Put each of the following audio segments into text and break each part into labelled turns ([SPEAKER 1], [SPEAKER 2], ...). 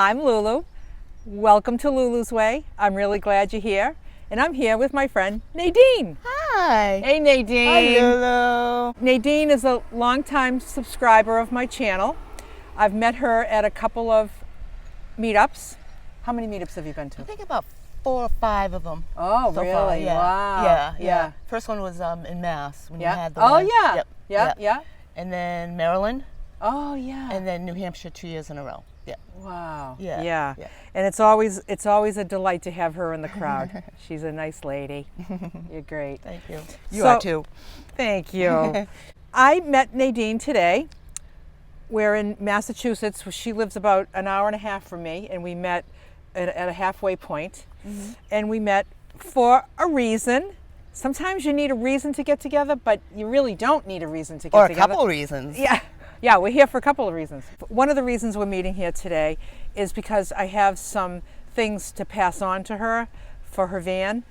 [SPEAKER 1] I'm Lulu. Welcome to Lulu's Way. I'm really glad you're here. And I'm here with my friend Nadine.
[SPEAKER 2] Hi.
[SPEAKER 1] Hey Nadine.
[SPEAKER 2] Hi Lulu.
[SPEAKER 1] Nadine is a longtime subscriber of my channel. I've met her at a couple of meetups. How many meetups have you been to?
[SPEAKER 2] I think about 4 or 5 of them.
[SPEAKER 1] Oh,
[SPEAKER 2] so
[SPEAKER 1] really?
[SPEAKER 2] Far. Yeah.
[SPEAKER 1] Wow.
[SPEAKER 2] Yeah. First one was in Mass when you had the
[SPEAKER 1] Oh,
[SPEAKER 2] one.
[SPEAKER 1] yeah.
[SPEAKER 2] Yep.
[SPEAKER 1] Yeah.
[SPEAKER 2] And then Maryland.
[SPEAKER 1] Oh, yeah.
[SPEAKER 2] And then New Hampshire 2 years in a row. Yeah.
[SPEAKER 1] Wow.
[SPEAKER 2] Yeah.
[SPEAKER 1] And it's always a delight to have her in the crowd. She's a nice lady. You're great.
[SPEAKER 2] Thank you. You are too.
[SPEAKER 1] Thank you. I met Nadine today. We're in Massachusetts. She lives about an hour and a half from me, and we met at a halfway point. Mm-hmm. And we met for a reason. Sometimes you need a reason to get together, but you really don't need a reason to get together.
[SPEAKER 2] Or a couple reasons.
[SPEAKER 1] Yeah, we're here for a couple of reasons. One of the reasons we're meeting here today is because I have some things to pass on to her for her van.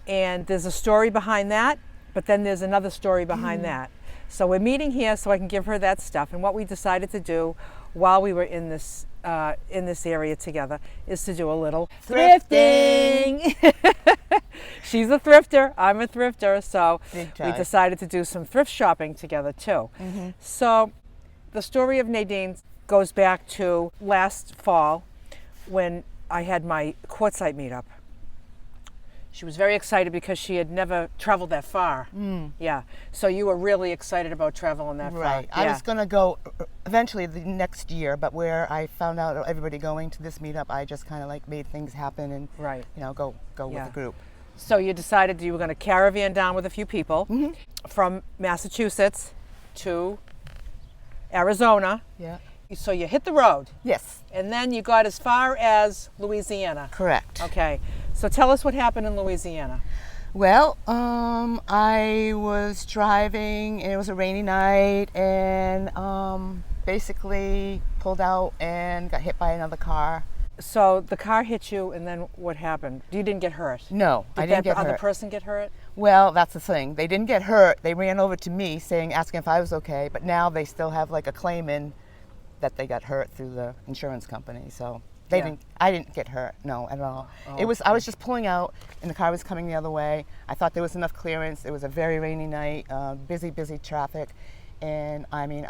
[SPEAKER 1] And there's a story behind that, but then there's another story behind that. So we're meeting here so I can give her that stuff. And what we decided to do while we were in this area together is to do a little thrifting. She's a thrifter, I'm a thrifter, so we decided to do some thrift shopping together too. Mm-hmm. So the story of Nadine goes back to last fall when I had my Quartzsite meetup. She was very excited because she had never traveled that far. Yeah. So you were really excited about traveling that far.
[SPEAKER 2] Right.
[SPEAKER 1] Yeah.
[SPEAKER 2] I was going to go eventually the next year, but where I found out everybody going to this meetup, I just kind of like made things happen and go with the group.
[SPEAKER 1] So you decided you were going to caravan down with a few people from Massachusetts to Arizona.
[SPEAKER 2] Yeah.
[SPEAKER 1] So you hit the road.
[SPEAKER 2] Yes.
[SPEAKER 1] And then you got as far as Louisiana.
[SPEAKER 2] Correct.
[SPEAKER 1] Okay. So tell us what happened in Louisiana.
[SPEAKER 2] Well, I was driving and it was a rainy night and basically pulled out and got hit by another car.
[SPEAKER 1] So the car hit you and then what happened? You didn't get hurt?
[SPEAKER 2] No, I didn't get hurt.
[SPEAKER 1] Did the other person get hurt?
[SPEAKER 2] Well, that's the thing. They didn't get hurt. They ran over to me asking if I was okay, but now they still have like a claim in that they got hurt through the insurance company. So I didn't get hurt, no, at all. Oh, I was just pulling out and the car was coming the other way. I thought there was enough clearance. It was a very rainy night, busy traffic. And I mean,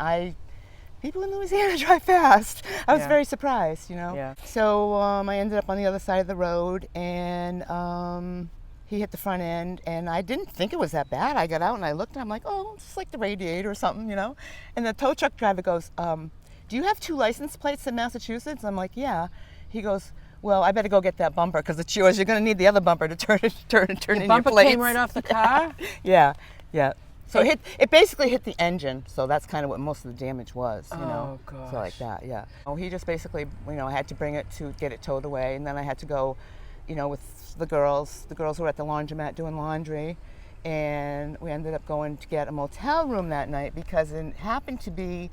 [SPEAKER 2] people in Louisiana drive fast. I was very surprised, Yeah. So I ended up on the other side of the road and he hit the front end and I didn't think it was that bad. I got out and I looked and I'm like, oh, it's just like the radiator or something, And the tow truck driver goes, do you have 2 license plates in Massachusetts? I'm like, yeah. He goes, well, I better go get that bumper because it's yours. You're going to need the other bumper to turn in your plates.
[SPEAKER 1] The bumper came right off the car?
[SPEAKER 2] Yeah. So it basically hit the engine. So that's kind of what most of the damage was,
[SPEAKER 1] Oh, gosh.
[SPEAKER 2] So like that, yeah. He just basically, I had to bring it to get it towed away. And then I had to go, with the girls who were at the laundromat doing laundry. And we ended up going to get a motel room that night because it happened to be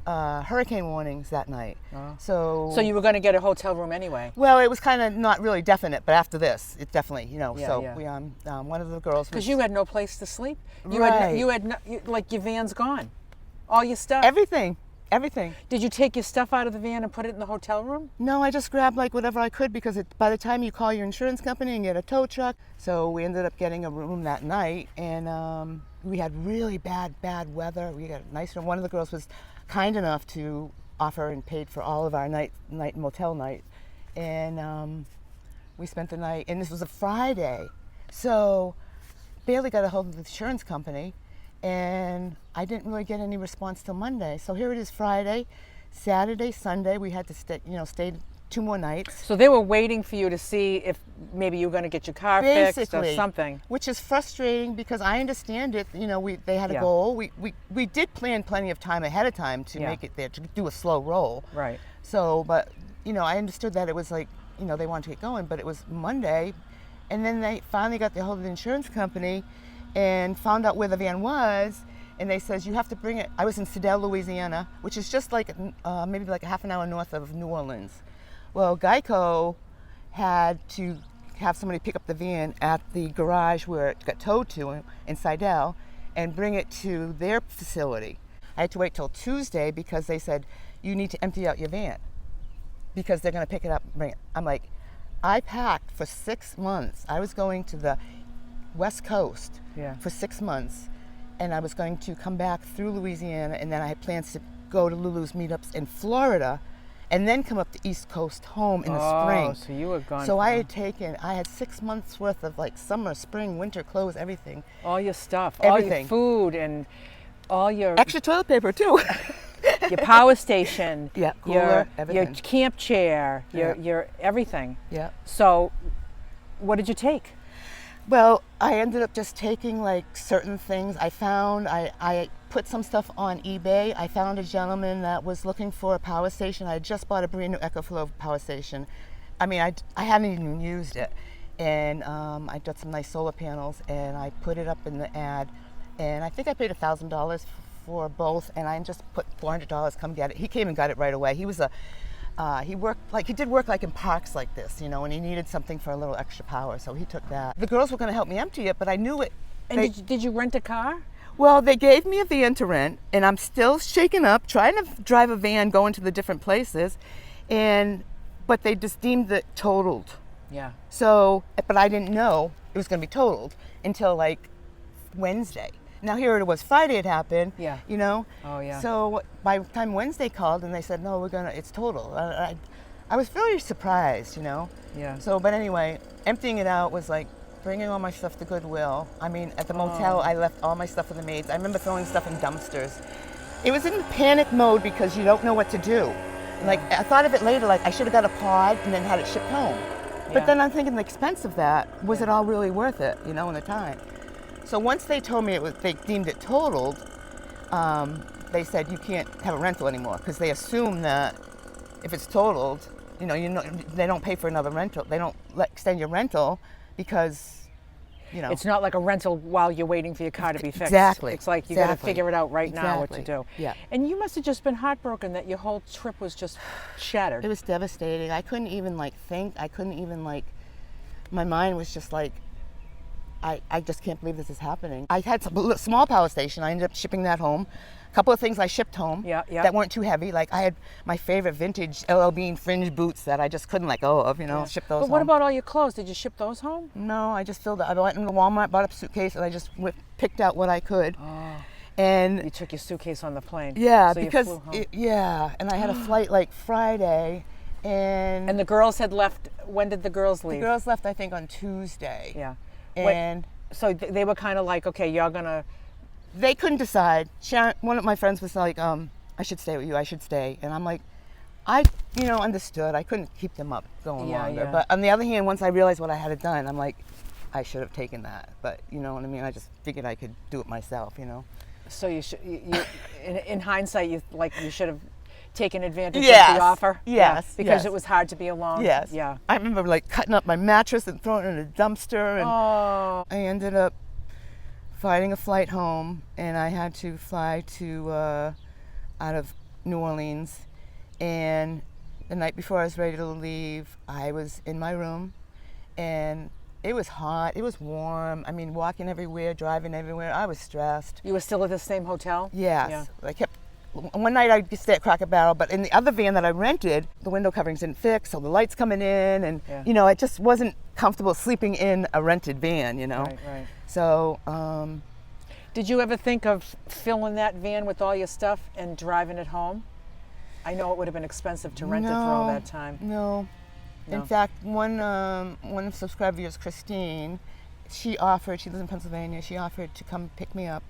[SPEAKER 2] hurricane warnings that night. So
[SPEAKER 1] you were going to get a hotel room anyway?
[SPEAKER 2] Well, it was kind of not really definite, but after this, it definitely, we one of the girls
[SPEAKER 1] because you had no place to sleep. You had like your van's gone, all your stuff.
[SPEAKER 2] Everything.
[SPEAKER 1] Did you take your stuff out of the van and put it in the hotel room?
[SPEAKER 2] No, I just grabbed like whatever I could because by the time you call your insurance company and get a tow truck, so we ended up getting a room that night, and we had really bad weather. We got a nice room. One of the girls was kind enough to offer and paid for all of our night motel night, and we spent the night. And this was a Friday, so barely got a hold of the insurance company, and I didn't really get any response till Monday. So here it is, Friday, Saturday, Sunday. We had to stay 2 more nights.
[SPEAKER 1] So they were waiting for you to see if maybe you were going to get your car fixed or something.
[SPEAKER 2] Which is frustrating because I understand it. They had a goal. We did plan plenty of time ahead of time to make it there, to do a slow roll.
[SPEAKER 1] Right.
[SPEAKER 2] So, but, I understood that it was like, they wanted to get going, but it was Monday. And then they finally got the hold of the insurance company and found out where the van was. And they says, you have to bring it. I was in Sedell, Louisiana, which is just like maybe like a half an hour north of New Orleans. Well, Geico had to have somebody pick up the van at the garage where it got towed to in Sedell and bring it to their facility. I had to wait till Tuesday because they said, you need to empty out your van. because they're going to pick it up and bring it. I'm like, I packed for 6 months. I was going to the West Coast for 6 months, and I was going to come back through Louisiana, and then I had plans to go to Lulu's meetups in Florida, and then come up the East Coast home in the spring.
[SPEAKER 1] Oh, so you were gone.
[SPEAKER 2] So I had 6 months worth of like summer, spring, winter clothes, everything.
[SPEAKER 1] All your stuff,
[SPEAKER 2] Everything.
[SPEAKER 1] all your food, and all your
[SPEAKER 2] Extra toilet paper too.
[SPEAKER 1] your power station,
[SPEAKER 2] cooler,
[SPEAKER 1] your
[SPEAKER 2] everything.
[SPEAKER 1] camp chair, your everything.
[SPEAKER 2] Yeah.
[SPEAKER 1] So, what did you take?
[SPEAKER 2] Well, I ended up just taking like certain things. I put some stuff on eBay. I found a gentleman that was looking for a power station. I had just bought a brand new EcoFlow power station. I mean, I hadn't even used it. And I got some nice solar panels, and I put it up in the ad. And I think I paid $1,000 for both, and I just put $400, come get it. He came and got it right away. He was he did work like in parks like this, you know, and he needed something for a little extra power, so he took that. The girls were going to help me empty it, but I knew it.
[SPEAKER 1] And did you rent a car?
[SPEAKER 2] Well, they gave me a van to rent, and I'm still shaken up, trying to drive a van, going to the different places, but they just deemed it totaled.
[SPEAKER 1] Yeah.
[SPEAKER 2] So, but I didn't know it was going to be totaled until like Wednesday. Now here it was, Friday it happened.
[SPEAKER 1] Yeah.
[SPEAKER 2] You know.
[SPEAKER 1] Oh yeah.
[SPEAKER 2] So by the time Wednesday called and they said, no, it's total. I was very surprised, you know.
[SPEAKER 1] Yeah.
[SPEAKER 2] So, but anyway, emptying it out was like bringing all my stuff to Goodwill. I mean, at the motel, I left all my stuff with the maids. I remember throwing stuff in dumpsters. It was in panic mode because you don't know what to do. Like, I thought of it later, like I should have got a pod and then had it shipped home. But then I'm thinking the expense of that, was it all really worth it, you know, in the time? So once they told me they deemed it totaled, they said you can't have a rental anymore because they assume that if it's totaled, you know, they don't pay for another rental. They don't extend your rental because, you know.
[SPEAKER 1] It's not like a rental while you're waiting for your car to be fixed.
[SPEAKER 2] Exactly.
[SPEAKER 1] It's like you got to figure it out right now what to do.
[SPEAKER 2] Yeah.
[SPEAKER 1] And you must have just been heartbroken that your whole trip was just shattered.
[SPEAKER 2] It was devastating. I couldn't even think. I couldn't even my mind was just like, I just can't believe this is happening. I had some small power station. I ended up shipping that home. A couple of things I shipped home that weren't too heavy. Like I had my favorite vintage LL Bean fringe boots that I just couldn't let go of, you know, ship those home.
[SPEAKER 1] But what about all your clothes? Did you ship those home?
[SPEAKER 2] No, I just filled it. I went into Walmart, bought a suitcase, and I just picked out what I could.
[SPEAKER 1] Oh.
[SPEAKER 2] And
[SPEAKER 1] you took your suitcase on the plane.
[SPEAKER 2] Yeah,
[SPEAKER 1] so
[SPEAKER 2] because, and I had a flight like Friday. And
[SPEAKER 1] the girls had left. When did the girls leave?
[SPEAKER 2] The girls left, I think, on Tuesday.
[SPEAKER 1] Yeah.
[SPEAKER 2] And
[SPEAKER 1] so they were kind of like, okay, you're gonna.
[SPEAKER 2] They couldn't decide. Sharon, one of my friends was like, I should stay with you. I should stay. And I'm like, I understood. I couldn't keep them up going longer.
[SPEAKER 1] Yeah.
[SPEAKER 2] But on the other hand, once I realized what I had done, I'm like, I should have taken that. But you know what I mean? I just figured I could do it myself, you know.
[SPEAKER 1] So you should, in hindsight, you should have taken advantage of the offer.
[SPEAKER 2] Yes.
[SPEAKER 1] Because it was hard to be alone.
[SPEAKER 2] Yes.
[SPEAKER 1] Yeah.
[SPEAKER 2] I remember like cutting up my mattress and throwing it in a dumpster, and I ended up finding a flight home, and I had to fly to out of New Orleans. And the night before I was ready to leave, I was in my room, and it was hot, it was warm. I mean, walking everywhere, driving everywhere, I was stressed.
[SPEAKER 1] You were still at the same hotel?
[SPEAKER 2] Yes. Yeah. One night I stay at Cracker Barrel, but in the other van that I rented, the window coverings didn't fix, so the lights coming in, and you know, it just wasn't comfortable sleeping in a rented van, you know.
[SPEAKER 1] Right.
[SPEAKER 2] So,
[SPEAKER 1] did you ever think of filling that van with all your stuff and driving it home? I know it would have been expensive to rent it for all that time.
[SPEAKER 2] No. In fact, one subscriber of yours, Christine, she lives in Pennsylvania, she offered to come pick me up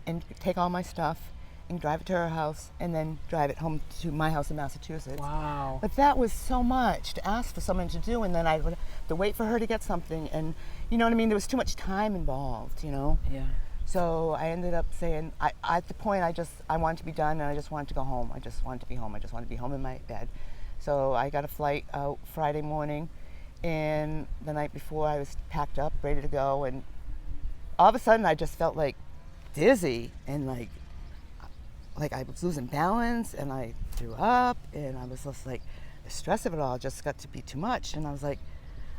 [SPEAKER 2] and take all my stuff and drive it to her house and then drive it home to my house in Massachusetts.
[SPEAKER 1] Wow.
[SPEAKER 2] But that was so much to ask for someone to do, and then I would have to wait for her to get something, and you know what I mean? There was too much time involved, you know?
[SPEAKER 1] Yeah.
[SPEAKER 2] So I ended up saying, at the point I wanted to be done, and I just wanted to go home. I just wanted to be home. I just wanted to be home in my bed. So I got a flight out Friday morning, and the night before I was packed up, ready to go, and all of a sudden I just felt like dizzy, and like I was losing balance, and I threw up, and I was just like, the stress of it all just got to be too much, and I was like,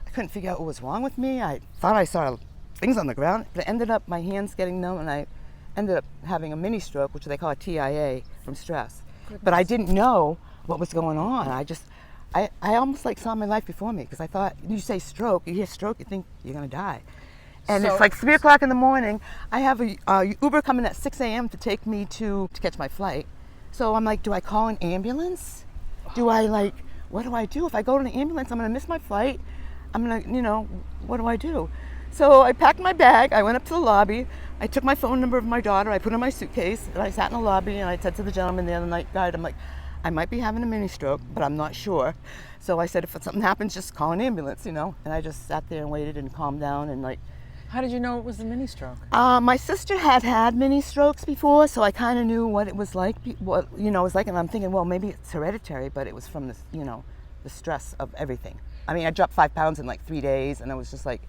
[SPEAKER 2] I couldn't figure out what was wrong with me. I thought I saw things on the ground, but it ended up my hands getting numb, and I ended up having a mini stroke, which they call a TIA, from stress. Goodness. But I didn't know what was going on. I almost like saw my life before me, because I thought, you say stroke, you hear stroke, you think you're going to die. And
[SPEAKER 1] So-
[SPEAKER 2] it's like 3 o'clock in the morning. I have a Uber coming at 6 a.m. to take me to catch my flight. So I'm like, do I call an ambulance? Do I like, what do I do? If I go to the ambulance, I'm going to miss my flight. I'm going to, you know, what do I do? So I packed my bag. I went up to the lobby. I took my phone number of my daughter. I put it in my suitcase. And I sat in the lobby and I said to the gentleman, the other night guide, I'm like, I might be having a mini stroke, but I'm not sure. So I said, if something happens, just call an ambulance, you know? And I just sat there and waited and calmed down and like,
[SPEAKER 1] How did you know it was a mini stroke?
[SPEAKER 2] my sister had mini strokes before, so I kind of knew what it was like, what, you know, it was like, and I'm thinking, well, maybe it's hereditary, but it was from this, you know, the stress of everything. I mean, I dropped 5 pounds in like 3 days, and I was just like,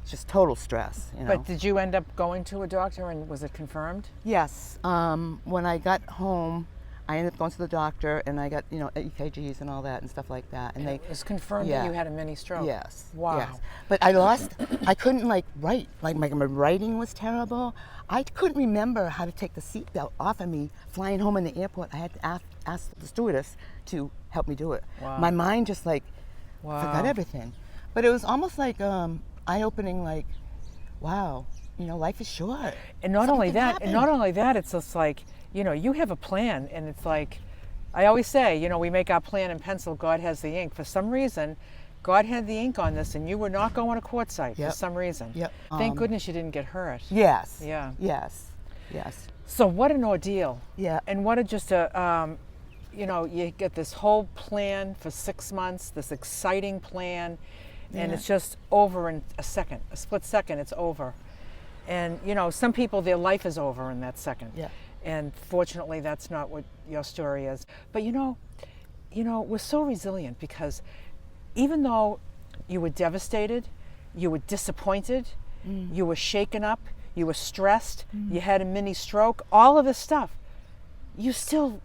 [SPEAKER 2] just total stress, you know.
[SPEAKER 1] But did you end up going to a doctor, and was it confirmed?
[SPEAKER 2] Yes, when I got home, I ended up going to the doctor, and I got, you know, EKGs and all that and stuff like that, and they.
[SPEAKER 1] It was confirmed
[SPEAKER 2] Yeah.
[SPEAKER 1] that you had a mini stroke?
[SPEAKER 2] Yes.
[SPEAKER 1] Wow.
[SPEAKER 2] Yes. But I couldn't like write. Like my writing was terrible. I couldn't remember how to take the seatbelt off of me flying home in the airport. I had to ask the stewardess to help me do it.
[SPEAKER 1] Wow.
[SPEAKER 2] My mind just like
[SPEAKER 1] Wow.
[SPEAKER 2] forgot everything. But it was almost like eye-opening, like, wow, you know, life is short.
[SPEAKER 1] And not only
[SPEAKER 2] Something
[SPEAKER 1] that,
[SPEAKER 2] happened.
[SPEAKER 1] it's just like, you know, you have a plan, and it's like, I always say, you know, we make our plan in pencil, God has the ink. For some reason, God had the ink on this, and you were not going to Quartzsite for
[SPEAKER 2] Yep.
[SPEAKER 1] some reason.
[SPEAKER 2] Yep.
[SPEAKER 1] Thank goodness you didn't get hurt.
[SPEAKER 2] Yes.
[SPEAKER 1] Yeah.
[SPEAKER 2] Yes. Yes.
[SPEAKER 1] So what an ordeal.
[SPEAKER 2] Yeah.
[SPEAKER 1] And what a just a, you know, you get this whole plan for 6 months, this exciting plan, and
[SPEAKER 2] Yeah.
[SPEAKER 1] it's just over in a second, a split second, it's over. And, you know, some people, their life is over in that second.
[SPEAKER 2] Yeah.
[SPEAKER 1] And fortunately, that's not what your story is. But you know, we're so resilient, because even though you were devastated, you were disappointed, you were shaken up, you were stressed, you had a mini stroke, all of this stuff, you still,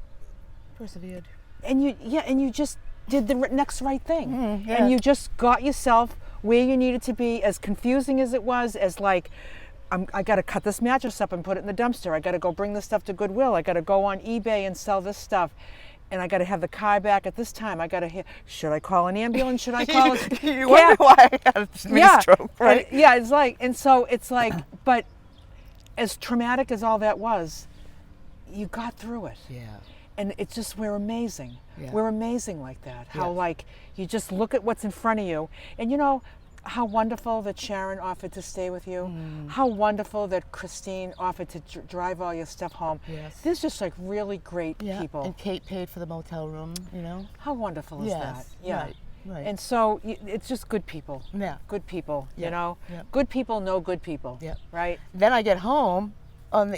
[SPEAKER 2] Persevered.
[SPEAKER 1] and you just did the next right thing.
[SPEAKER 2] yeah.
[SPEAKER 1] And you just got yourself where you needed to be, as confusing as it was, as like, I got to cut this mattress up and put it in the dumpster. I got to go bring this stuff to Goodwill. I got to go on eBay and sell this stuff. And I got to have the car back at this time. I got to hear, should I call an ambulance? Should I call a
[SPEAKER 2] You wonder why I had a mini stroke, right?
[SPEAKER 1] And, yeah, it's like, and so it's like, but as traumatic as all that was, you got through it.
[SPEAKER 2] Yeah.
[SPEAKER 1] And it's just, we're amazing.
[SPEAKER 2] Yeah.
[SPEAKER 1] We're amazing like that. How
[SPEAKER 2] Yes.
[SPEAKER 1] like, you just look at what's in front of you. And you know, how wonderful that Sharon offered to stay with you. How wonderful that Christine offered to drive all your stuff home.
[SPEAKER 2] Yes.
[SPEAKER 1] There's just like really great
[SPEAKER 2] Yeah.
[SPEAKER 1] people.
[SPEAKER 2] And Kate paid for the motel room, you know?
[SPEAKER 1] How wonderful is that?
[SPEAKER 2] Yes,
[SPEAKER 1] Yeah.
[SPEAKER 2] right, right.
[SPEAKER 1] And so it's just good people.
[SPEAKER 2] Yeah.
[SPEAKER 1] Good people, you
[SPEAKER 2] Yeah,
[SPEAKER 1] know?
[SPEAKER 2] yeah.
[SPEAKER 1] Good people know good people.
[SPEAKER 2] Yeah.
[SPEAKER 1] Right?
[SPEAKER 2] Then I get home,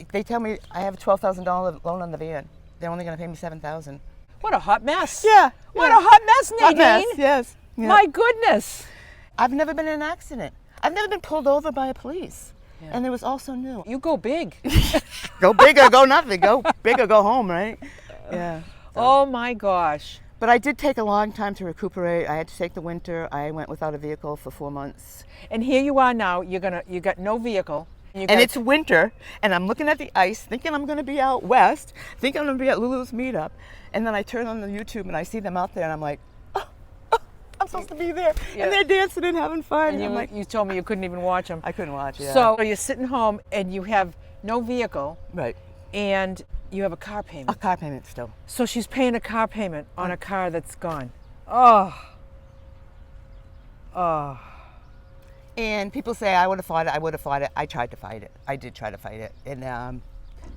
[SPEAKER 2] they tell me I have a $12,000 loan on the van. They're only going to pay me $7,000.
[SPEAKER 1] What a hot mess.
[SPEAKER 2] Yeah.
[SPEAKER 1] What a hot mess, Nadine.
[SPEAKER 2] Hot mess, yes. Yeah.
[SPEAKER 1] My goodness.
[SPEAKER 2] I've never been in an accident. I've never been pulled over by a police.
[SPEAKER 1] Yeah.
[SPEAKER 2] And it was also new.
[SPEAKER 1] You go big.
[SPEAKER 2] Go big or go nothing. Go big or go home, right? Yeah.
[SPEAKER 1] Oh my gosh.
[SPEAKER 2] But I did take a long time to recuperate. I had to take the winter. I went without a vehicle for 4 months.
[SPEAKER 1] And here you are now. You got no vehicle.
[SPEAKER 2] And it's winter, and I'm looking at the ice, thinking I'm going to be out west, thinking I'm going to be at Lulu's meetup. And then I turn on the YouTube and I see them out there, and I'm like, oh, I'm supposed to be there.
[SPEAKER 1] Yeah.
[SPEAKER 2] And they're dancing and having fun.
[SPEAKER 1] And
[SPEAKER 2] I'm like,
[SPEAKER 1] you told me you couldn't even watch them.
[SPEAKER 2] I couldn't watch, yeah.
[SPEAKER 1] So you're sitting home and you have no vehicle
[SPEAKER 2] Right.
[SPEAKER 1] and you have a car
[SPEAKER 2] A
[SPEAKER 1] payment.
[SPEAKER 2] car payment still.
[SPEAKER 1] So she's paying a car payment on a car that's gone. Oh. Oh.
[SPEAKER 2] And people say, I would have fought it, I would have fought it. I tried to fight it. I did try to fight it. And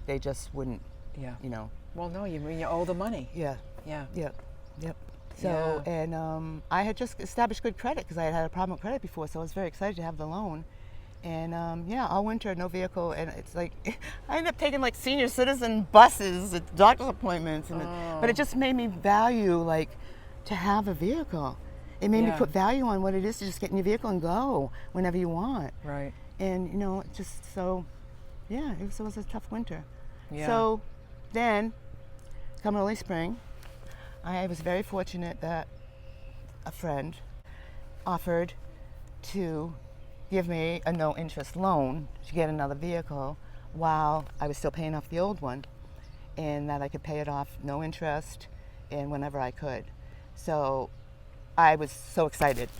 [SPEAKER 2] they just wouldn't,
[SPEAKER 1] Yeah.
[SPEAKER 2] you know.
[SPEAKER 1] Well, no, you owe the money.
[SPEAKER 2] Yeah.
[SPEAKER 1] Yeah.
[SPEAKER 2] Yep. Yep. So,
[SPEAKER 1] Yeah.
[SPEAKER 2] and I had just established good credit because I had had a problem with credit before, so I was very excited to have the loan. And yeah, all winter, no vehicle, and it's like, I ended up taking like senior citizen buses at doctor's appointments, and but it just made me value like to have a vehicle. It made me
[SPEAKER 1] Yeah.
[SPEAKER 2] put value on what it is to just get in your vehicle and go whenever you want.
[SPEAKER 1] Right.
[SPEAKER 2] And you know, just so, yeah, it was a tough winter.
[SPEAKER 1] Yeah.
[SPEAKER 2] So then, come early spring, I was very fortunate that a friend offered to give me a no-interest loan to get another vehicle while I was still paying off the old one, and that I could pay it off no interest and whenever I could. So I was so excited,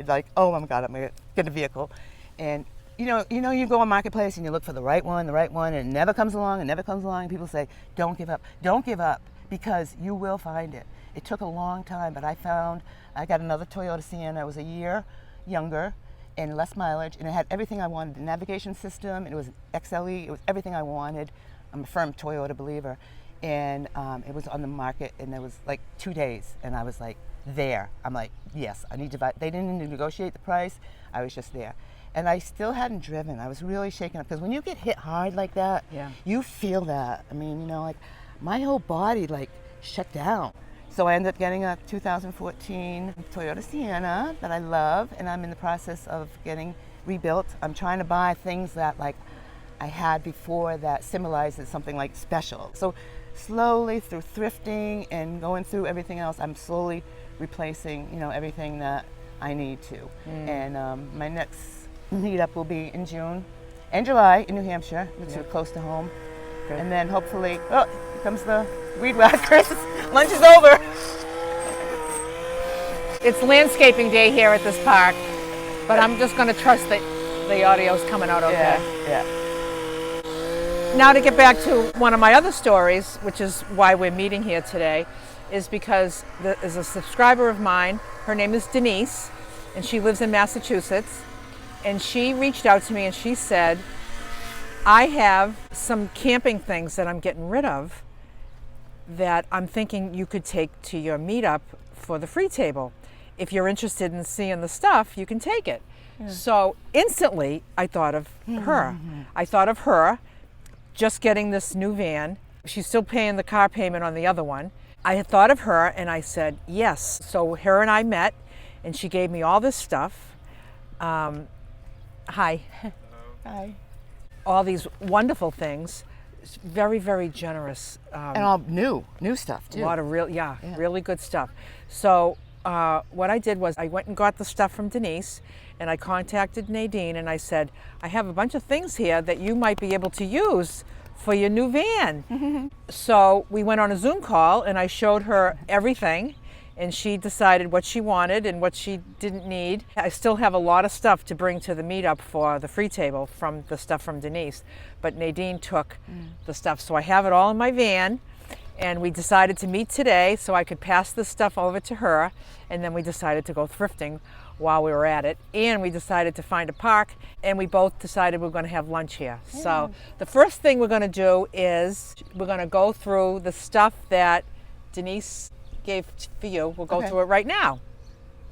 [SPEAKER 2] like, oh my God, I'm gonna get a vehicle. And you know, you go on Marketplace and you look for the right one, and it never comes along, and people say, don't give up, because you will find it. It took a long time, but I got another Toyota Sienna. It was a year younger and less mileage, and it had everything I wanted, the navigation system, and it was XLE, it was everything I wanted. I'm a firm Toyota believer. And it was on the market, and it was like 2 days, and I was like, there. I'm like, yes, I need to buy. They didn't even negotiate the price. I was just there. And I still hadn't driven. I was really shaken up, because when you get hit hard like that, you feel that. I mean, you know, like my whole body like shut down. So I ended up getting a 2014 Toyota Sienna that I love, and I'm in the process of getting rebuilt. I'm trying to buy things that like I had before that symbolizes something like special. So slowly through thrifting and going through everything else, I'm slowly replacing, you know, everything that I need to. And my next meetup will be in June and July in New Hampshire, which is close to home. Good. And then hopefully, oh, here comes the weed whackers. Lunch is over.
[SPEAKER 1] It's landscaping day here at this park, but I'm just going to trust that the audio's coming out okay.
[SPEAKER 2] Yeah.
[SPEAKER 1] Now to get back to one of my other stories, which is why we're meeting here today, is because there's a subscriber of mine. Her name is Denise, and she lives in Massachusetts. And she reached out to me and she said, I have some camping things that I'm getting rid of that I'm thinking you could take to your meetup for the free table. If you're interested in seeing the stuff, you can take it. Yeah. So instantly I thought of her. I thought of her just getting this new van. She's still paying the car payment on the other one. I had thought of her and I said, yes. So her and I met and she gave me all this stuff. Hi.
[SPEAKER 2] Hi.
[SPEAKER 1] All these wonderful things. It's very, very generous.
[SPEAKER 2] And all new stuff too.
[SPEAKER 1] A lot of really good stuff. So what I did was I went and got the stuff from Denise and I contacted Nadine and I said, I have a bunch of things here that you might be able to use for your new van. So we went on a Zoom call and I showed her everything and she decided what she wanted and what she didn't need. I still have a lot of stuff to bring to the meetup for the free table from the stuff from Denise, but Nadine took the stuff. So I have it all in my van and we decided to meet today so I could pass this stuff over to her, and then we decided to go thrifting while we were at it, and we decided to find a park, and we both decided we're going to have lunch here. Yeah. So the first thing we're going to do is we're going to go through the stuff that Denise gave for you. We'll go through it right now.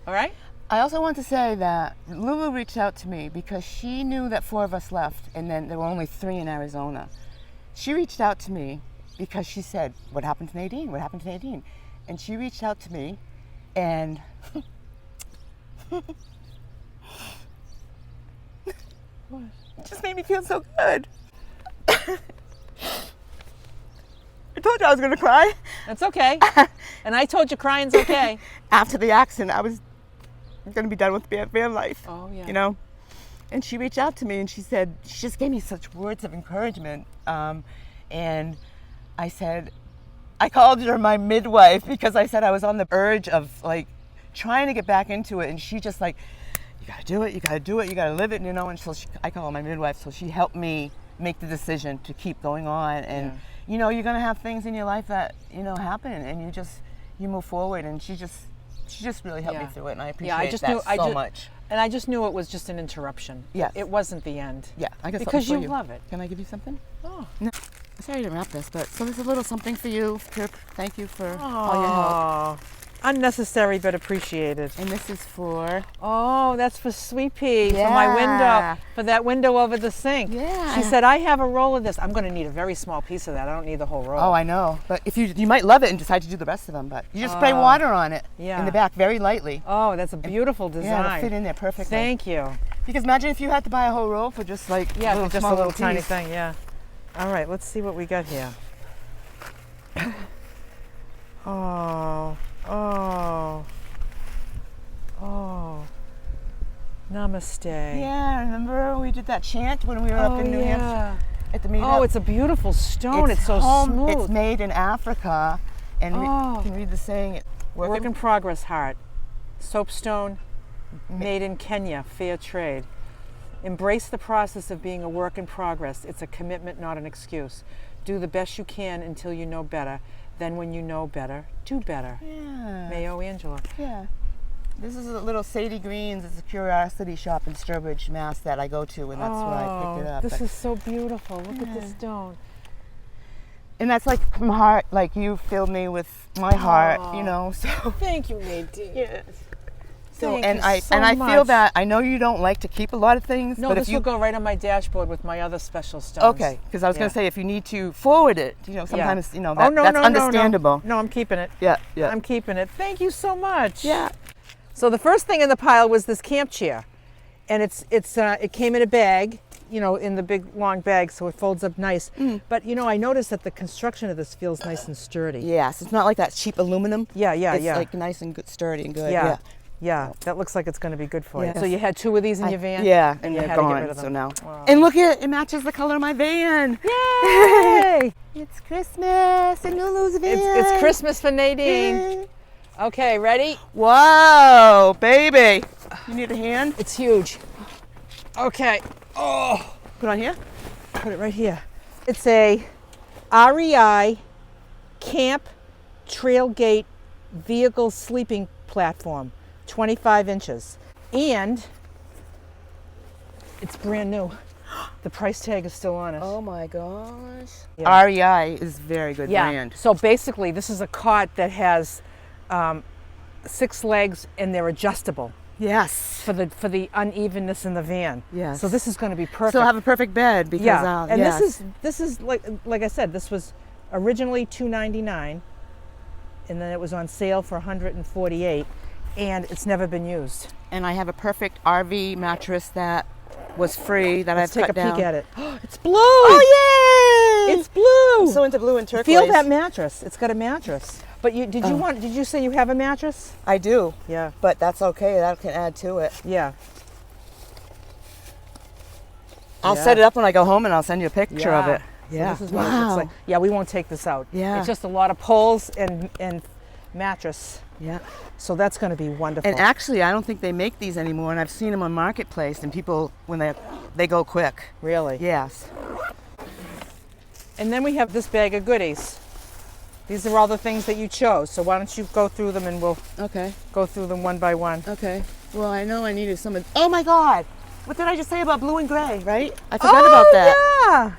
[SPEAKER 1] All right?
[SPEAKER 2] I also want to say that Lulu reached out to me because she knew that 4 of us left and then there were only 3 in Arizona. She reached out to me because she said, what happened to Nadine? What happened to Nadine? And she reached out to me and it just made me feel so good. I told you I was going to cry.
[SPEAKER 1] That's okay. And I told you crying's okay.
[SPEAKER 2] After the accident, I was going to be done with Vanlife.
[SPEAKER 1] Oh, yeah.
[SPEAKER 2] You know? And she reached out to me and she said, she just gave me such words of encouragement. And I said, I called her my midwife because I said I was on the verge of like trying to get back into it. And she just like, you got to do it, you got to do it, you got to live it, you know? And so I call her my midwife. So she helped me make the decision to keep going on. And, you know, you're going to have things in your life that, you know, happen and you move forward. And she just really helped me through it. And I appreciate that so much.
[SPEAKER 1] And I just knew it was just an interruption.
[SPEAKER 2] Yes.
[SPEAKER 1] It wasn't the end.
[SPEAKER 2] Yeah, I guess
[SPEAKER 1] because
[SPEAKER 2] you
[SPEAKER 1] love it.
[SPEAKER 2] Can I give you something?
[SPEAKER 1] Oh.
[SPEAKER 2] No. Sorry to wrap this, but so there's a little something for you. Thank you for all your help.
[SPEAKER 1] Unnecessary but appreciated.
[SPEAKER 2] And this is for...
[SPEAKER 1] Oh, that's for Sweet Pea, for my window, for that window over the sink.
[SPEAKER 2] Yeah.
[SPEAKER 1] She said, I have a roll of this. I'm going to need a very small piece of that. I don't need the whole roll.
[SPEAKER 2] Oh, I know. But if you might love it and decide to do the rest of them, but you just spray water on it in the back very lightly.
[SPEAKER 1] Oh, that's a beautiful design.
[SPEAKER 2] Yeah, it'll fit in there perfectly.
[SPEAKER 1] Thank you.
[SPEAKER 2] Because imagine if you had to buy a whole roll for just like
[SPEAKER 1] a little tiny thing, All right, let's see what we got here. Oh. Namaste.
[SPEAKER 2] Yeah, remember we did that chant when we were up in New Hampshire at the meetup?
[SPEAKER 1] Oh, it's a beautiful stone. It's so smooth.
[SPEAKER 2] It's made in Africa, and you can read the saying.
[SPEAKER 1] Work in progress, heart. Soapstone, made in Kenya, fair trade. Embrace the process of being a work in progress. It's a commitment, not an excuse. Do the best you can until you know better. Then when you know better, do better.
[SPEAKER 2] Yeah.
[SPEAKER 1] Mayo Angela.
[SPEAKER 2] Yeah. This is a little Sadie Green's. It's a curiosity shop in Sturbridge, Mass. That I go to, and that's where I picked it up.
[SPEAKER 1] This is so beautiful. Look at this stone.
[SPEAKER 2] And that's like from heart, like you filled me with my heart, you know. So
[SPEAKER 1] Thank you, Nadine.
[SPEAKER 2] yes. So
[SPEAKER 1] Thank
[SPEAKER 2] and
[SPEAKER 1] you
[SPEAKER 2] I
[SPEAKER 1] so
[SPEAKER 2] and I feel
[SPEAKER 1] much.
[SPEAKER 2] that I know you don't like to keep a lot of things,
[SPEAKER 1] No,
[SPEAKER 2] but
[SPEAKER 1] this
[SPEAKER 2] if you
[SPEAKER 1] will go right on my dashboard with my other special stones.
[SPEAKER 2] okay, because I was going to say if you need to forward it, you know, sometimes you know that,
[SPEAKER 1] no,
[SPEAKER 2] that's
[SPEAKER 1] no,
[SPEAKER 2] understandable.
[SPEAKER 1] No, I'm keeping it.
[SPEAKER 2] Yeah, yeah.
[SPEAKER 1] I'm keeping it. Thank you so much.
[SPEAKER 2] Yeah.
[SPEAKER 1] So the first thing in the pile was this camp chair, and it came in a bag, you know, in the big long bag, so it folds up nice. But you know, I noticed that the construction of this feels nice and sturdy.
[SPEAKER 2] Yes, it's not like that cheap aluminum.
[SPEAKER 1] Yeah, yeah,
[SPEAKER 2] it's
[SPEAKER 1] yeah.
[SPEAKER 2] like nice and good, sturdy and good.
[SPEAKER 1] Yeah. Yeah, that looks like it's going to be good for you.
[SPEAKER 2] Yes.
[SPEAKER 1] So you had 2 of these in your van?
[SPEAKER 2] Yeah,
[SPEAKER 1] and
[SPEAKER 2] and
[SPEAKER 1] you
[SPEAKER 2] they're
[SPEAKER 1] had to get
[SPEAKER 2] gone.
[SPEAKER 1] rid of them.
[SPEAKER 2] So now,
[SPEAKER 1] Wow.
[SPEAKER 2] and look at it matches the color of my van.
[SPEAKER 1] Yay!
[SPEAKER 2] It's Christmas in Lulu's van.
[SPEAKER 1] It's Christmas for Nadine. Okay, ready?
[SPEAKER 2] Whoa, baby! You need a hand?
[SPEAKER 1] It's huge. Okay. Oh,
[SPEAKER 2] Put on here.
[SPEAKER 1] put it right here. It's a REI camp trailgate vehicle sleeping platform, 25 inches. And it's brand new. The price tag is still on it.
[SPEAKER 2] Oh my gosh.
[SPEAKER 1] Yeah.
[SPEAKER 2] REI is very good brand.
[SPEAKER 1] So basically, this is a cot that has 6 legs and they're adjustable
[SPEAKER 2] Yes.
[SPEAKER 1] for the unevenness in the van.
[SPEAKER 2] Yes.
[SPEAKER 1] So this is going to be perfect.
[SPEAKER 2] So have a perfect bed because
[SPEAKER 1] yeah. And
[SPEAKER 2] yes.
[SPEAKER 1] this is like I said, this was originally $299, and then it was on sale for $148, and it's never been used.
[SPEAKER 2] And I have a perfect RV mattress that was free that
[SPEAKER 1] Let's
[SPEAKER 2] I've
[SPEAKER 1] take
[SPEAKER 2] cut
[SPEAKER 1] a
[SPEAKER 2] down.
[SPEAKER 1] peek at it. It's blue.
[SPEAKER 2] Oh yay!
[SPEAKER 1] It's blue.
[SPEAKER 2] I'm so into blue and turquoise.
[SPEAKER 1] Feel that mattress. It's got a mattress. But did you say you have a mattress?
[SPEAKER 2] I do.
[SPEAKER 1] Yeah.
[SPEAKER 2] But that's okay. That can add to it.
[SPEAKER 1] Yeah.
[SPEAKER 2] I'll
[SPEAKER 1] Yeah.
[SPEAKER 2] set it up when I go home and I'll send you a picture of it.
[SPEAKER 1] So
[SPEAKER 2] Yeah.
[SPEAKER 1] this is what it looks like. Yeah, we won't take this out.
[SPEAKER 2] Yeah.
[SPEAKER 1] It's just a lot of poles and mattress.
[SPEAKER 2] Yeah.
[SPEAKER 1] So that's going to be wonderful.
[SPEAKER 2] And actually, I don't think they make these anymore. And I've seen them on Marketplace, and people when they go quick.
[SPEAKER 1] Really.
[SPEAKER 2] Yes.
[SPEAKER 1] And then we have this bag of goodies. These are all the things that you chose. So why don't you go through them and we'll
[SPEAKER 2] Okay.
[SPEAKER 1] go through them one by one.
[SPEAKER 2] Okay. Well, I know I needed some. Oh my God! What did I just say about blue and gray? Right? I forgot about that.
[SPEAKER 1] Yeah.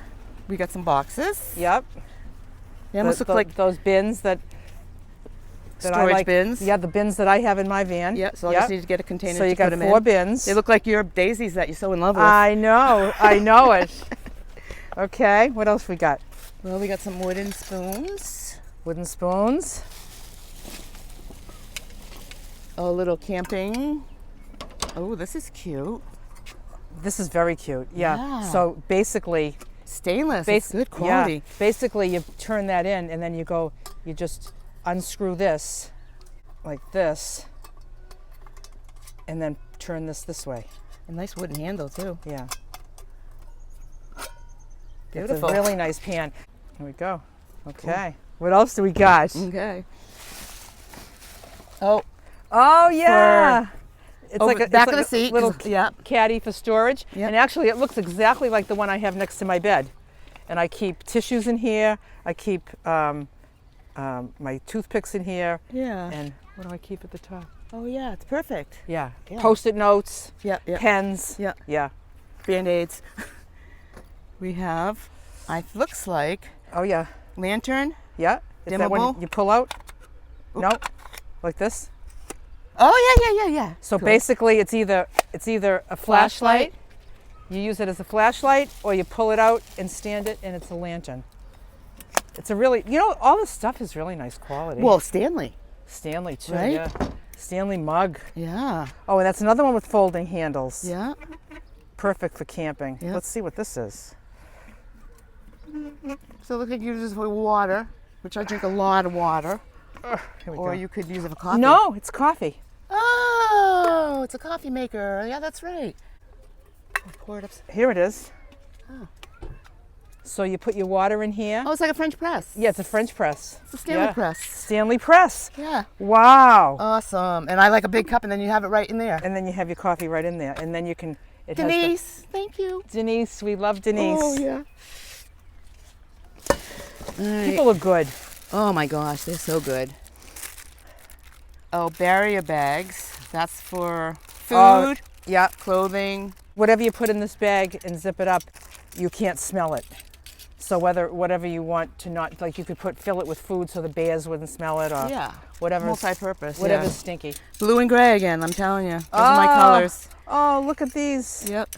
[SPEAKER 2] We got some boxes.
[SPEAKER 1] Yep.
[SPEAKER 2] They almost look like
[SPEAKER 1] those bins that I
[SPEAKER 2] storage
[SPEAKER 1] like.
[SPEAKER 2] bins.
[SPEAKER 1] Yeah, the bins that I have in my van.
[SPEAKER 2] Yeah. So I
[SPEAKER 1] Yep.
[SPEAKER 2] just need to get a container
[SPEAKER 1] So
[SPEAKER 2] to
[SPEAKER 1] you
[SPEAKER 2] put
[SPEAKER 1] got
[SPEAKER 2] them
[SPEAKER 1] 4
[SPEAKER 2] in.
[SPEAKER 1] bins.
[SPEAKER 2] They look like your daisies that you're so in love with.
[SPEAKER 1] I know it. Okay, what else we got?
[SPEAKER 2] Well, we got some wooden spoons.
[SPEAKER 1] Wooden spoons.
[SPEAKER 2] A little camping. Oh, this is cute.
[SPEAKER 1] This is very cute. Yeah.
[SPEAKER 2] Yeah.
[SPEAKER 1] So basically,
[SPEAKER 2] Stainless. It's good quality.
[SPEAKER 1] Yeah, basically, you turn that in, and then you just unscrew this, like this, and then turn this way.
[SPEAKER 2] A nice wooden handle too.
[SPEAKER 1] Yeah.
[SPEAKER 2] Beautiful.
[SPEAKER 1] It's a really nice pan. Here we go. Okay. What else do we got?
[SPEAKER 2] Okay. Oh,
[SPEAKER 1] Oh yeah. It's
[SPEAKER 2] over
[SPEAKER 1] like a
[SPEAKER 2] back
[SPEAKER 1] it's
[SPEAKER 2] of
[SPEAKER 1] like
[SPEAKER 2] the seat.
[SPEAKER 1] a little
[SPEAKER 2] 'cause- yeah.
[SPEAKER 1] caddy for storage.
[SPEAKER 2] Yep.
[SPEAKER 1] And actually, it looks exactly like the one I have next to my bed. And I keep tissues in here. I keep my toothpicks in here.
[SPEAKER 2] Yeah.
[SPEAKER 1] And what do I keep at the top?
[SPEAKER 2] Oh yeah, it's perfect.
[SPEAKER 1] Yeah.
[SPEAKER 2] Yeah.
[SPEAKER 1] Post-it notes,
[SPEAKER 2] Yeah. Yeah.
[SPEAKER 1] pens.
[SPEAKER 2] Yeah.
[SPEAKER 1] Yeah.
[SPEAKER 2] Band-aids. We have. Looks like
[SPEAKER 1] Oh yeah.
[SPEAKER 2] lantern.
[SPEAKER 1] Yeah. Is that when
[SPEAKER 2] Dimmable?
[SPEAKER 1] you pull out?
[SPEAKER 2] Oop.
[SPEAKER 1] No. Like this.
[SPEAKER 2] Oh yeah.
[SPEAKER 1] So
[SPEAKER 2] Good.
[SPEAKER 1] basically, it's either a flashlight. You use it as a flashlight, or you pull it out and stand it, and it's a lantern. It's a really, all this stuff is really nice quality.
[SPEAKER 2] Well, Stanley.
[SPEAKER 1] Stanley too.
[SPEAKER 2] Right?
[SPEAKER 1] Yeah. Stanley mug.
[SPEAKER 2] Yeah.
[SPEAKER 1] Oh, and that's another one with folding handles.
[SPEAKER 2] Yeah.
[SPEAKER 1] Perfect for camping.
[SPEAKER 2] Yeah.
[SPEAKER 1] Let's see what this is.
[SPEAKER 2] So it looks like you use this for water, which I drink a lot of water.
[SPEAKER 1] Here we
[SPEAKER 2] Or
[SPEAKER 1] go.
[SPEAKER 2] you could use it for coffee.
[SPEAKER 1] No, it's coffee.
[SPEAKER 2] Oh, it's a coffee maker. Yeah, that's right. I'll pour it up.
[SPEAKER 1] Here it is.
[SPEAKER 2] Oh.
[SPEAKER 1] So you put your water in here.
[SPEAKER 2] Oh, it's like a French press.
[SPEAKER 1] Yeah, it's a French press.
[SPEAKER 2] It's a Stanley
[SPEAKER 1] Yeah.
[SPEAKER 2] press.
[SPEAKER 1] Stanley press.
[SPEAKER 2] Yeah.
[SPEAKER 1] Wow.
[SPEAKER 2] Awesome. And I like a big cup, and then you have it right in there.
[SPEAKER 1] And then you have your coffee right in there. And then you can... It has
[SPEAKER 2] Denise, thank you.
[SPEAKER 1] Denise, we love Denise.
[SPEAKER 2] Oh, yeah.
[SPEAKER 1] People are good.
[SPEAKER 2] Oh my gosh, they're so good. Oh, barrier bags. That's for food,
[SPEAKER 1] Yeah.
[SPEAKER 2] clothing.
[SPEAKER 1] Whatever you put in this bag and zip it up, you can't smell it. So whatever you want to not, like you could fill it with food so the bears wouldn't smell it, or
[SPEAKER 2] Yeah.
[SPEAKER 1] whatever.
[SPEAKER 2] Multi-purpose.
[SPEAKER 1] Whatever's
[SPEAKER 2] Yeah.
[SPEAKER 1] stinky.
[SPEAKER 2] Blue and gray again, I'm telling you. Those are my colors.
[SPEAKER 1] Oh, look at these.
[SPEAKER 2] Yep.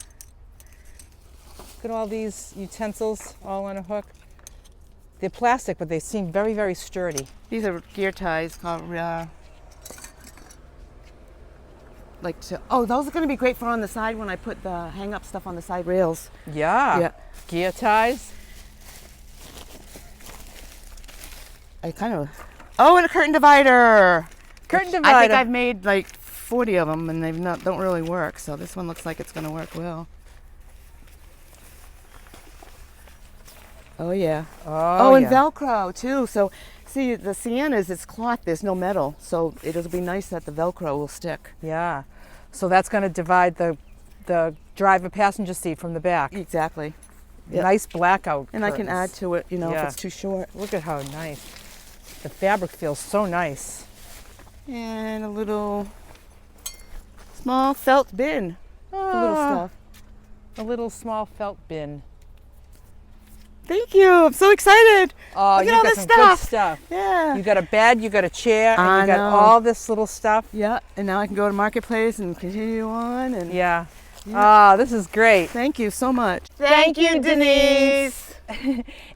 [SPEAKER 1] Look at all these utensils all on a hook. They're plastic, but they seem very, very sturdy.
[SPEAKER 2] These are gear ties called, oh, those are going to be great for on the side when I put the hang up stuff on the side rails.
[SPEAKER 1] Yeah.
[SPEAKER 2] Yeah.
[SPEAKER 1] Gear ties.
[SPEAKER 2] Oh, and a curtain divider.
[SPEAKER 1] Curtain divider.
[SPEAKER 2] I think I've made like 40 of them and don't really work. So this one looks like it's going to work well. Oh yeah.
[SPEAKER 1] Oh,
[SPEAKER 2] and
[SPEAKER 1] yeah.
[SPEAKER 2] Velcro too. So see, the siennas, it's cloth, there's no metal. So it'll be nice that the Velcro will stick.
[SPEAKER 1] Yeah. So that's going to divide the driver passenger seat from the back.
[SPEAKER 2] Exactly. Yep.
[SPEAKER 1] Nice blackout
[SPEAKER 2] And I can
[SPEAKER 1] curtains.
[SPEAKER 2] add to it, if
[SPEAKER 1] Yeah.
[SPEAKER 2] it's too short.
[SPEAKER 1] Look at how nice. The fabric feels so nice.
[SPEAKER 2] And a little small felt bin for little stuff.
[SPEAKER 1] A little small felt bin.
[SPEAKER 2] Thank you. I'm so excited.
[SPEAKER 1] Oh,
[SPEAKER 2] Look
[SPEAKER 1] you
[SPEAKER 2] at all
[SPEAKER 1] got
[SPEAKER 2] this
[SPEAKER 1] some good stuff.
[SPEAKER 2] Yeah.
[SPEAKER 1] You got a bed, you got a chair, and
[SPEAKER 2] I
[SPEAKER 1] you got
[SPEAKER 2] know.
[SPEAKER 1] all this little stuff.
[SPEAKER 2] Yeah. And now I can go to Marketplace and continue on. And
[SPEAKER 1] Yeah.
[SPEAKER 2] Yeah.
[SPEAKER 1] Oh, this is great.
[SPEAKER 2] Thank you so much.
[SPEAKER 1] Thank you, Denise.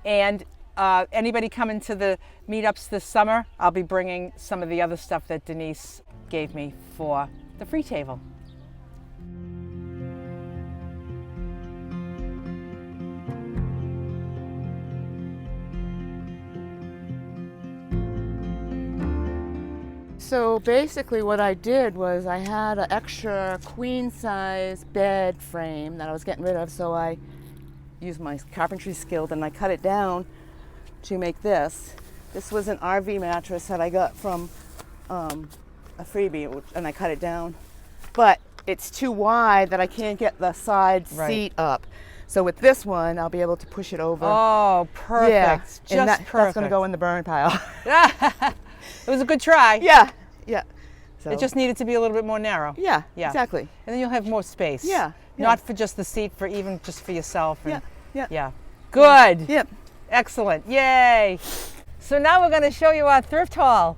[SPEAKER 1] And anybody coming to the meetups this summer, I'll be bringing some of the other stuff that Denise gave me for the free table.
[SPEAKER 2] So basically what I did was I had an extra queen size bed frame that I was getting rid of, so I used my carpentry skill and I cut it down to make this. This was an RV mattress that I got from a freebie, and I cut it down. But it's too wide that I can't get the side seat up. So with this one, I'll be able to push it over.
[SPEAKER 1] Oh, perfect.
[SPEAKER 2] Yeah,
[SPEAKER 1] Just
[SPEAKER 2] and
[SPEAKER 1] perfect.
[SPEAKER 2] that's going to go in the burn pile.
[SPEAKER 1] It was a good try.
[SPEAKER 2] Yeah, yeah. So,
[SPEAKER 1] It just needed to be a little bit more narrow.
[SPEAKER 2] yeah,
[SPEAKER 1] Yeah.
[SPEAKER 2] exactly.
[SPEAKER 1] And then you'll have more space.
[SPEAKER 2] Yeah, yeah.
[SPEAKER 1] Not for just the seat, for even just for yourself. And,
[SPEAKER 2] Yeah, yeah.
[SPEAKER 1] Yeah. Good.
[SPEAKER 2] Yep.
[SPEAKER 1] Excellent. Yay. So now we're going to show you our thrift haul.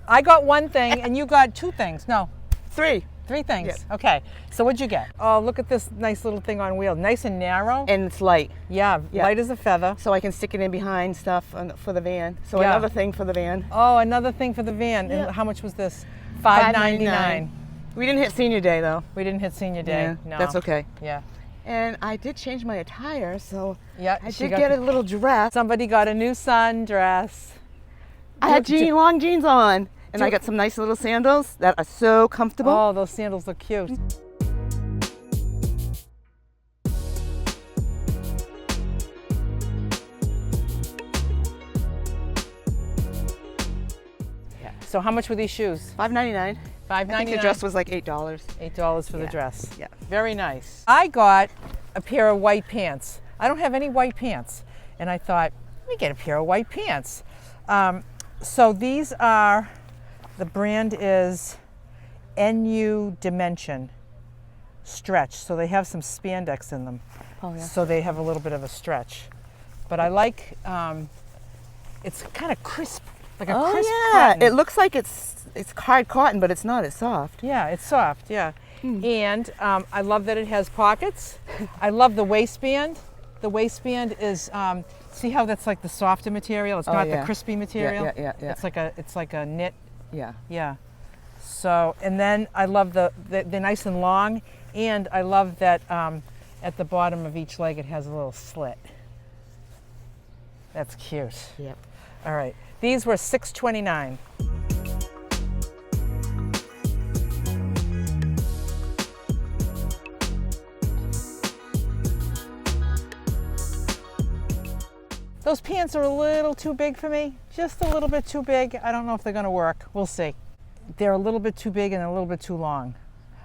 [SPEAKER 1] I got one thing and you got two things. No,
[SPEAKER 2] 3.
[SPEAKER 1] three things.
[SPEAKER 2] Yeah.
[SPEAKER 1] Okay. So what'd you get? Oh, look at this nice little thing on wheels. Nice and narrow.
[SPEAKER 2] And it's light,
[SPEAKER 1] Yeah,
[SPEAKER 2] Yeah.
[SPEAKER 1] light as a feather.
[SPEAKER 2] so I can stick it in behind stuff for the van. So
[SPEAKER 1] Yeah.
[SPEAKER 2] another thing for the van.
[SPEAKER 1] Oh, another thing for the van.
[SPEAKER 2] Yeah.
[SPEAKER 1] And how much was this? $5.99.
[SPEAKER 2] We didn't hit senior day though.
[SPEAKER 1] We didn't hit senior day.
[SPEAKER 2] Yeah,
[SPEAKER 1] No.
[SPEAKER 2] that's okay.
[SPEAKER 1] Yeah.
[SPEAKER 2] And I did change my attire, so
[SPEAKER 1] Yeah.
[SPEAKER 2] I
[SPEAKER 1] she
[SPEAKER 2] did
[SPEAKER 1] got-
[SPEAKER 2] get a little dress.
[SPEAKER 1] Somebody got a new sundress.
[SPEAKER 2] I had long jeans on, and I got some nice little sandals that are so comfortable.
[SPEAKER 1] Oh, those sandals look cute.
[SPEAKER 2] Yeah.
[SPEAKER 1] So how much were these shoes?
[SPEAKER 2] $5.99. I think the
[SPEAKER 1] $5.99.
[SPEAKER 2] dress was like $8.
[SPEAKER 1] $8 for the
[SPEAKER 2] Yeah.
[SPEAKER 1] dress.
[SPEAKER 2] Yeah.
[SPEAKER 1] Very nice. I got a pair of white pants. I don't have any white pants. And I thought, let me get a pair of white pants. So these are, the brand is NU Dimension Stretch. So they have some spandex in them.
[SPEAKER 2] Oh yeah.
[SPEAKER 1] So they have a little bit of a stretch. But I like, it's kind of crisp, like a crisp cotton.
[SPEAKER 2] It looks like it's hard cotton, but it's not. It's soft.
[SPEAKER 1] Yeah, it's soft, yeah. And I love that it has pockets. I love the waistband. The waistband is, see how that's like the softer material? It's not the crispy material.
[SPEAKER 2] Yeah.
[SPEAKER 1] It's like a knit.
[SPEAKER 2] Yeah.
[SPEAKER 1] Yeah. So, and then I love they're nice and long, and I love that at the bottom of each leg it has a little slit. That's cute.
[SPEAKER 2] Yep.
[SPEAKER 1] All right. These were $6.29. Those pants are a little too big for me, just a little bit too big. I don't know if they're gonna work. We'll see. They're a little bit too big and a little bit too long.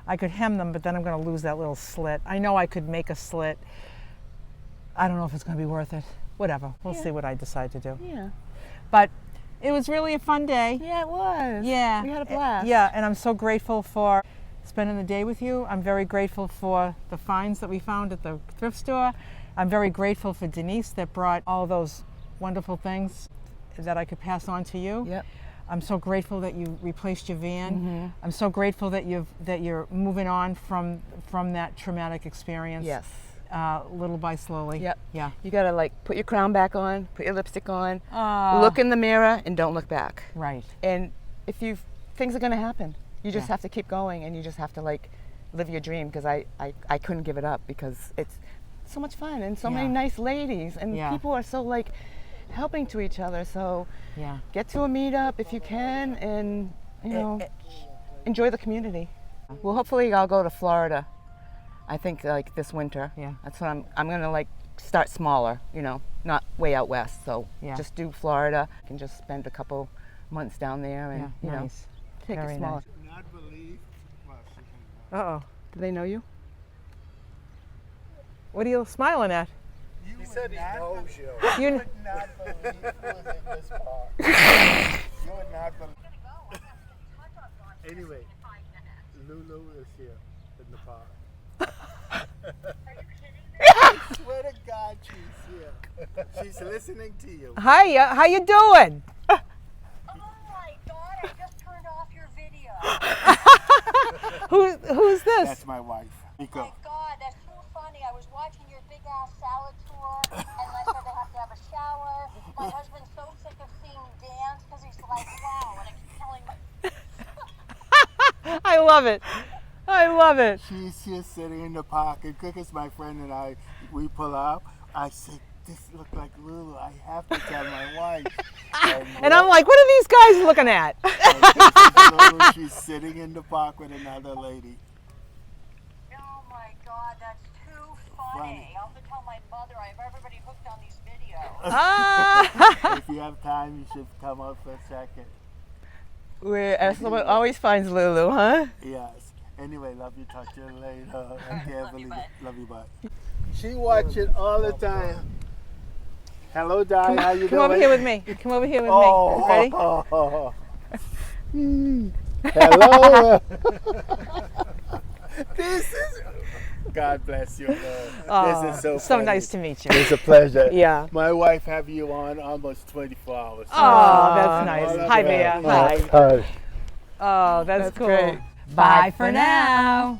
[SPEAKER 1] I could hem them, but then I'm gonna lose that little slit. I know I could make a slit. I don't know if it's gonna be worth it. Whatever, we'll see what I decide to do.
[SPEAKER 2] Yeah.
[SPEAKER 1] But it was really a fun day.
[SPEAKER 2] Yeah, it was.
[SPEAKER 1] Yeah.
[SPEAKER 2] We had a blast.
[SPEAKER 1] Yeah, and I'm so grateful for spending the day with you. I'm very grateful for the finds that we found at the thrift store. I'm very grateful for Denise that brought all those wonderful things that I could pass on to you.
[SPEAKER 2] Yep.
[SPEAKER 1] I'm so grateful that you replaced your van.
[SPEAKER 2] Mm-hmm.
[SPEAKER 1] I'm so grateful that you're moving on from that traumatic experience.
[SPEAKER 2] Yes.
[SPEAKER 1] Little by slowly.
[SPEAKER 2] Yep.
[SPEAKER 1] Yeah.
[SPEAKER 2] You gotta like put your crown back on, put your lipstick on,
[SPEAKER 1] Ah.
[SPEAKER 2] look in the mirror, and don't look back.
[SPEAKER 1] Right.
[SPEAKER 2] And if things are gonna happen, you just
[SPEAKER 1] Yeah.
[SPEAKER 2] have to keep going, and you just have to like live your dream. Because I couldn't give it up because it's so much fun and so many
[SPEAKER 1] Yeah.
[SPEAKER 2] nice ladies, and
[SPEAKER 1] Yeah.
[SPEAKER 2] people are so like helping to each other. So
[SPEAKER 1] Yeah.
[SPEAKER 2] get to a meetup if you can, and enjoy the community. Well, hopefully I'll go to Florida. I think like this winter.
[SPEAKER 1] Yeah.
[SPEAKER 2] That's what I'm gonna like start smaller, not way out west. So
[SPEAKER 1] Yeah.
[SPEAKER 2] just do Florida. I can just spend a couple months down there and
[SPEAKER 1] Nice.
[SPEAKER 2] take
[SPEAKER 1] Very
[SPEAKER 2] it smaller.
[SPEAKER 1] nice.
[SPEAKER 3] Not believe. Well, she can,
[SPEAKER 1] Uh-oh.
[SPEAKER 2] Do they know you?
[SPEAKER 1] What are you smiling at?
[SPEAKER 3] he said he knows you.
[SPEAKER 1] You
[SPEAKER 3] would not believe who was in this bar. You would not believe. Anyway, Lulu is here in the park. I swear to God, she's here. She's listening to you.
[SPEAKER 1] Hiya, how you doing?
[SPEAKER 4] Oh my God, I just turned off your video.
[SPEAKER 1] Who's this?
[SPEAKER 3] That's my wife.
[SPEAKER 4] Oh
[SPEAKER 3] Nico.
[SPEAKER 4] my God, that's so funny. I was watching your big ass salad tour, and I said they have to have a shower. My husband's so sick of seeing me dance because he's like, wow. And I keep telling him,
[SPEAKER 1] I love it. I love it.
[SPEAKER 3] She's just sitting in the park, and quick as my friend and we pull up, I said, this look like Lulu. I have to tell my wife.
[SPEAKER 1] And I'm like, what are these guys looking at?
[SPEAKER 3] And this is Lulu. She's sitting in the park with another lady.
[SPEAKER 4] oh my God, that's too funny. I'll have to tell my mother. I have everybody hooked on these videos.
[SPEAKER 1] Ah.
[SPEAKER 3] If you have time, you should come up for a second.
[SPEAKER 2] Someone always finds Lulu, huh?
[SPEAKER 3] Yes. Anyway, love you. Talk to you later. I can't believe it. Love you, bye. She watch it all the time. Hello, Di. How you doing?
[SPEAKER 1] Come over here with me. Come over here with
[SPEAKER 3] Oh,
[SPEAKER 1] me. Ready?
[SPEAKER 3] Hello. This is. God bless you. This is so funny.
[SPEAKER 1] nice to meet you.
[SPEAKER 3] It's a pleasure.
[SPEAKER 1] Yeah.
[SPEAKER 3] My wife have you on almost 24 hours.
[SPEAKER 1] Oh, that's nice.
[SPEAKER 3] All
[SPEAKER 1] Hi,
[SPEAKER 3] of
[SPEAKER 1] Bea.
[SPEAKER 3] that.
[SPEAKER 1] Hi. Oh, that's cool.
[SPEAKER 2] great.
[SPEAKER 1] Bye for now.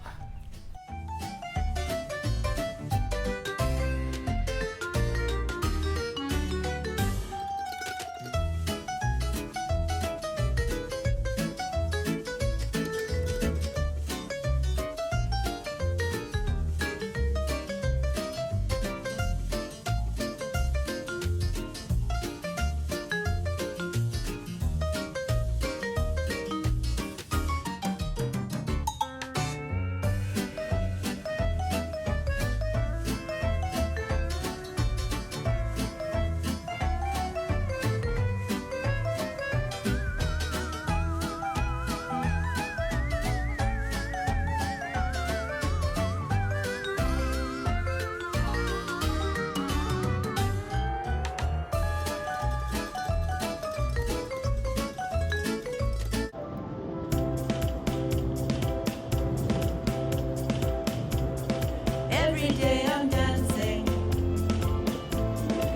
[SPEAKER 5] Every day I'm dancing,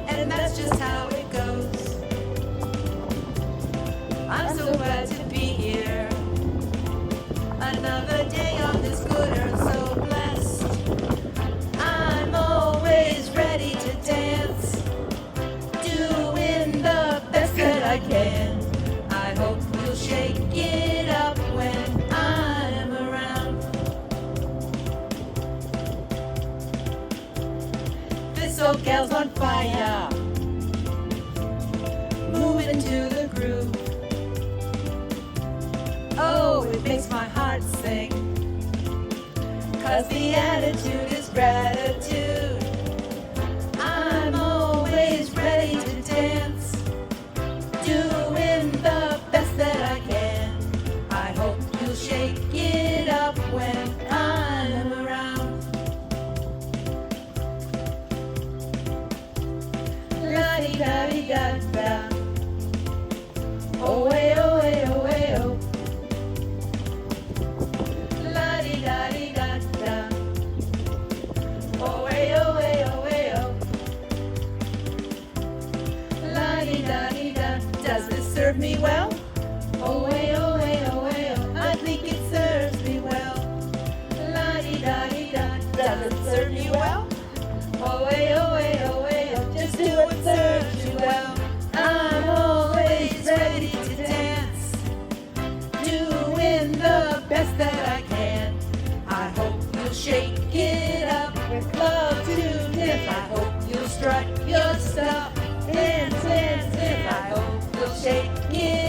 [SPEAKER 5] and that's just how it goes. I'm so glad to be here. Another day on this scooter, so blessed. I'm always ready to dance, doing the best that I can. I hope you'll shake it up when I'm around. This old gal's on fire, moving to the groove. Oh, it makes my heart sing, 'cause the attitude is gratitude. I'm always ready to La-di-da-di-da. Does this serve me well? Oh, way, oh, way, oh, way, oh. I think it serves me well. La-di-da-di-da. Does it serve you well? Oh, way, oh, way, oh, way, oh. Just do what serves you well. I'm always ready to dance, doing the best that I can. I hope you'll shake it up, love to dip. I hope you'll strut your stuff, dance, dance, dip. I hope you'll shake it